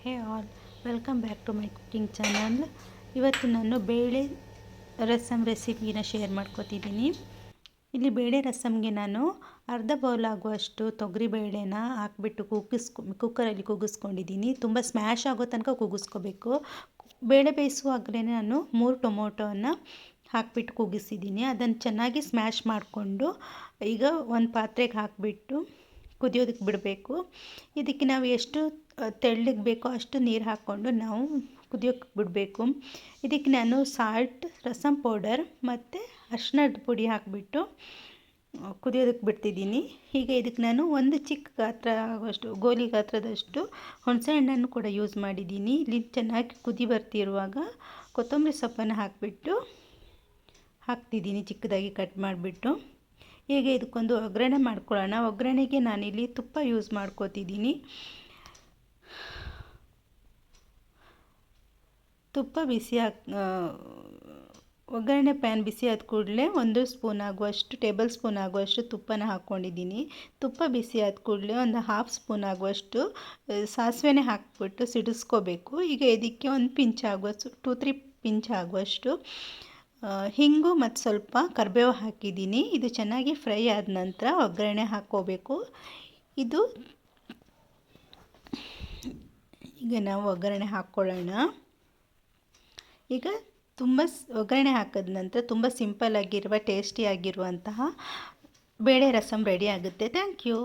Hey all, welcome back to my cooking channel. ಇವತ್ತು ನಾನು ಬೇಳೆ ರಸಮ್ ರೆಸಿಪಿನ ಶೇರ್ ಮಾಡ್ಕೊತಿದ್ದೀನಿ. ಇಲ್ಲಿ ಬೇಳೆ ರಸಮ್ಗೆ ನಾನು ಅರ್ಧ ಬೌಲ್ ಆಗುವಷ್ಟು ತೊಗರಿ ಬೇಳೆನ ಹಾಕ್ಬಿಟ್ಟು ಕುಕ್ಕರಲ್ಲಿ ಕೂಗಿಸ್ಕೊಂಡಿದ್ದೀನಿ. ತುಂಬ ಸ್ಮ್ಯಾಶ್ ಆಗೋ ತನಕ ಕೂಗಿಸ್ಕೋಬೇಕು. ಬೇಳೆ ಬೇಯಿಸುವಾಗಲೇ ನಾನು 3 ಟೊಮೊಟೊನ ಹಾಕ್ಬಿಟ್ಟು ಕೂಗಿಸಿದ್ದೀನಿ. ಅದನ್ನು ಚೆನ್ನಾಗಿ ಸ್ಮ್ಯಾಶ್ ಮಾಡಿಕೊಂಡು ಈಗ ಒಂದು ಪಾತ್ರೆಗೆ ಹಾಕಿಬಿಟ್ಟು ಕುದಿಯೋದಕ್ಕೆ ಬಿಡಬೇಕು. ಇದಕ್ಕೆ ನಾವು ಎಷ್ಟು ತೆಳ್ಳಗೆ ಬೇಕೋ ಅಷ್ಟು ನೀರು ಹಾಕ್ಕೊಂಡು ನಾವು ಕುದಿಯೋಕ್ಕೆ ಬಿಡಬೇಕು. ಇದಕ್ಕೆ ನಾನು ಸಾಲ್ಟ್, ರಸಮ್ ಪೌಡರ್ ಮತ್ತು ಅರಿಶಿಣದ ಪುಡಿ ಹಾಕಿಬಿಟ್ಟು ಕುದಿಯೋದಕ್ಕೆ ಬಿಡ್ತಿದ್ದೀನಿ. ಹೀಗೆ ಇದಕ್ಕೆ ನಾನು ಒಂದು ಚಿಕ್ಕ ಗಾತ್ರ ಆಗುವಷ್ಟು ಗೋಲಿ ಗಾತ್ರದಷ್ಟು ಹುಣಸೆ ಹಣ್ಣನ್ನು ಕೂಡ ಯೂಸ್ ಮಾಡಿದ್ದೀನಿ. ಇಲ್ಲಿ ಚೆನ್ನಾಗಿ ಕುದಿ ಬರ್ತಿರುವಾಗ ಕೊತ್ತಂಬರಿ ಸೊಪ್ಪನ್ನು ಹಾಕ್ತಿದ್ದೀನಿ ಚಿಕ್ಕದಾಗಿ ಕಟ್ ಮಾಡಿಬಿಟ್ಟು. ಹೀಗೆ ಇದಕ್ಕೊಂದು ಒಗ್ಗರಣೆ ಮಾಡ್ಕೊಳ್ಳೋಣ. ಒಗ್ಗರಣೆಗೆ ನಾನಿಲ್ಲಿ ತುಪ್ಪ ಯೂಸ್ ಮಾಡ್ಕೋತಿದ್ದೀನಿ. ತುಪ್ಪ ಒಗ್ಗರಣೆ ಪ್ಯಾನ್ ಬಿಸಿ ಆದ ಕೂಡಲೇ 1 ಸ್ಪೂನ್ ಆಗುವಷ್ಟು ಟೇಬಲ್ ಸ್ಪೂನ್ ಆಗುವಷ್ಟು ತುಪ್ಪನ ಹಾಕ್ಕೊಂಡಿದ್ದೀನಿ. ತುಪ್ಪ ಬಿಸಿ ಆದ ಕೂಡಲೇ ಒಂದು 1/2 ಸ್ಪೂನ್ ಆಗುವಷ್ಟು ಸಾಸಿವೆನೇ ಹಾಕ್ಬಿಟ್ಟು ಸಿಡಿಸ್ಕೋಬೇಕು. ಈಗ ಇದಕ್ಕೆ ಒಂದು ಪಿಂಚ್ ಆಗುವಷ್ಟು 2-3 ಪಿಂಚ್ ಆಗುವಷ್ಟು ಹಿಂಗು ಮತ್ತು ಸ್ವಲ್ಪ ಕರಿಬೇವು ಹಾಕಿದ್ದೀನಿ. ಇದು ಚೆನ್ನಾಗಿ ಫ್ರೈ ಆದ ನಂತರ ಒಗ್ಗರಣೆ ಹಾಕ್ಕೋಬೇಕು. ಈಗ ನಾವು ಒಗ್ಗರಣೆ ಹಾಕ್ಕೊಳ್ಳೋಣ. ಈಗ ಒಗ್ಗರಣೆ ಹಾಕಿದ ನಂತರ ತುಂಬ ಸಿಂಪಲ್ ಆಗಿರುವ ಟೇಸ್ಟಿಯಾಗಿರುವಂತಹ ಬೇಳೆ ರಸಮ್ ರೆಡಿ ಆಗುತ್ತೆ. Thank you.